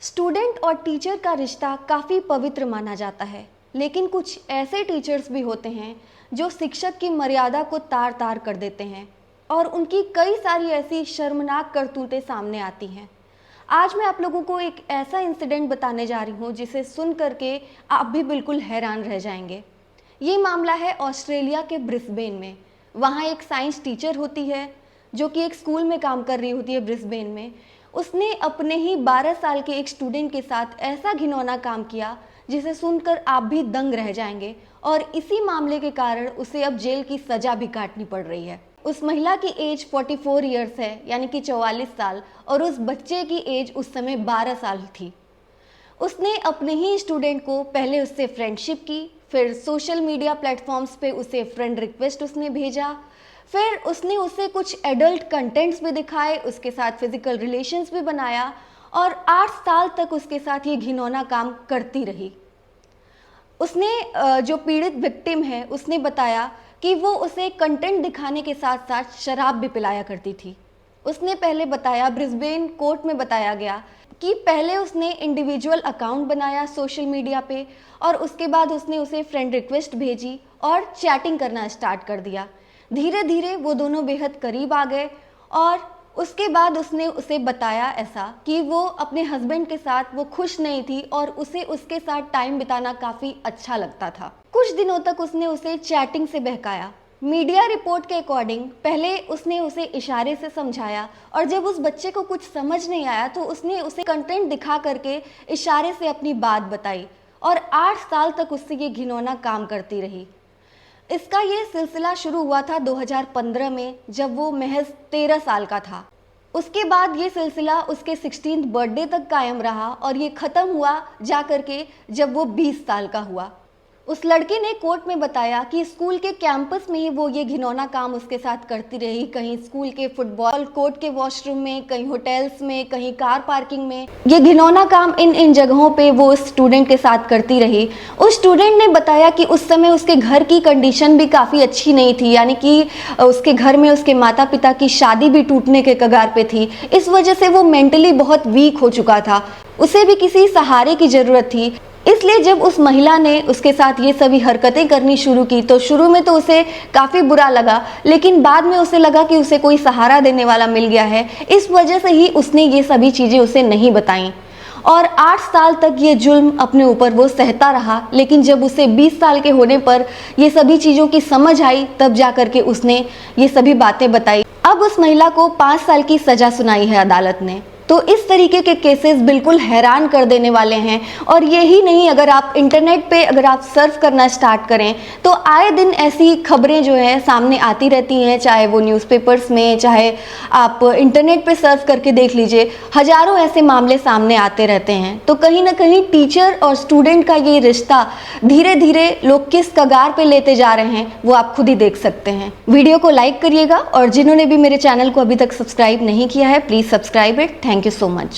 Student और teacher का रिश्ता काफ़ी पवित्र माना जाता है, लेकिन कुछ ऐसे टीचर्स भी होते हैं जो शिक्षक की मर्यादा को तार तार कर देते हैं और उनकी कई सारी ऐसी शर्मनाक करतूतें सामने आती हैं। आज मैं आप लोगों को एक ऐसा इंसिडेंट बताने जा रही हूँ जिसे सुन करके आप भी बिल्कुल हैरान रह जाएंगे। ये मामला है ऑस्ट्रेलिया के ब्रिस्बेन में। वहाँ एक साइंस टीचर होती है जो कि एक स्कूल में काम कर रही होती है ब्रिस्बेन में। उसने अपने ही 12 साल के एक स्टूडेंट के साथ ऐसा घिनौना काम किया जिसे सुनकर आप भी दंग रह जाएंगे, और इसी मामले के कारण उसे अब जेल की सज़ा भी काटनी पड़ रही है। उस महिला की एज 44 ईयर्स है, यानी कि 44 साल, और उस बच्चे की एज उस समय 12 साल थी। उसने अपने ही स्टूडेंट को पहले उससे फ्रेंडशिप की, फिर सोशल मीडिया प्लेटफॉर्म्स पे उसे फ्रेंड रिक्वेस्ट उसने भेजा, फिर उसने उसे कुछ एडल्ट कंटेंट्स भी दिखाए, उसके साथ फिजिकल रिलेशंस भी बनाया और 8 साल तक उसके साथ ये घिनौना काम करती रही। उसने जो पीड़ित विक्टिम है उसने बताया कि वो उसे कंटेंट दिखाने के साथ साथ शराब भी पिलाया करती थी। उसने पहले बताया, ब्रिस्बेन कोर्ट में बताया गया कि पहले उसने इंडिविजुअल अकाउंट बनाया सोशल मीडिया पे और उसके बाद उसने उसे फ्रेंड रिक्वेस्ट भेजी और चैटिंग करना स्टार्ट कर दिया। धीरे धीरे वो दोनों बेहद करीब आ गए और उसके बाद उसने उसे बताया ऐसा कि वो अपने हस्बैंड के साथ वो खुश नहीं थी और उसे उसके साथ टाइम बिताना काफ़ी अच्छा लगता था। कुछ दिनों तक उसने उसे चैटिंग से बहकाया। मीडिया रिपोर्ट के अकॉर्डिंग पहले उसने उसे इशारे से समझाया और जब उस बच्चे को कुछ समझ नहीं आया तो उसने उसे कंटेंट दिखा करके इशारे से अपनी बात बताई और 8 साल तक उससे ये घिनौना काम करती रही। इसका ये सिलसिला शुरू हुआ था 2015 में, जब वो महज 13 साल का था। उसके बाद ये सिलसिला उसके 16th बर्थडे तक कायम रहा और ये ख़त्म हुआ जा करके जब वो 20 साल का हुआ। उस लड़के ने कोर्ट में बताया कि स्कूल के कैंपस में ही वो ये घिनौना काम उसके साथ करती रही, कहीं स्कूल के फुटबॉल कोर्ट के वॉशरूम में, कहीं होटल्स में, कहीं कार पार्किंग में। ये घिनौना काम इन जगहों पे वो उस स्टूडेंट के साथ करती रही। उस स्टूडेंट ने बताया कि उस समय उसके घर की कंडीशन भी काफ़ी अच्छी नहीं थी, यानी कि उसके घर में उसके माता पिता की शादी भी टूटने के कगार पे थी। इस वजह से वो मेंटली बहुत वीक हो चुका था, उसे भी किसी सहारे की ज़रूरत थी। इसलिए जब उस महिला ने उसके साथ ये सभी हरकतें करनी शुरू की तो शुरू में तो उसे काफ़ी बुरा लगा, लेकिन बाद में उसे लगा कि उसे कोई सहारा देने वाला मिल गया है। इस वजह से ही उसने ये सभी चीज़ें उसे नहीं बताईं और 8 साल तक ये जुल्म अपने ऊपर वो सहता रहा। लेकिन जब उसे 20 साल के होने पर ये सभी चीज़ों की समझ आई तब जा कर के उसने ये सभी बातें बताई। अब उस महिला को 5 साल की सज़ा सुनाई है अदालत ने। तो इस तरीके के केसेस बिल्कुल हैरान कर देने वाले हैं। और ये ही नहीं, अगर आप इंटरनेट पे अगर आप सर्फ करना स्टार्ट करें तो आए दिन ऐसी खबरें जो है सामने आती रहती हैं, चाहे वो न्यूज़पेपर्स में, चाहे आप इंटरनेट पे सर्फ करके देख लीजिए, हज़ारों ऐसे मामले सामने आते रहते हैं। तो कहीं ना कहीं टीचर और स्टूडेंट का ये रिश्ता धीरे धीरे लोग किस कगार पे लेते जा रहे हैं वो आप खुद ही देख सकते हैं। वीडियो को लाइक करिएगा और जिन्होंने भी मेरे चैनल को अभी तक सब्सक्राइब नहीं किया है please subscribe it. Thank you so much.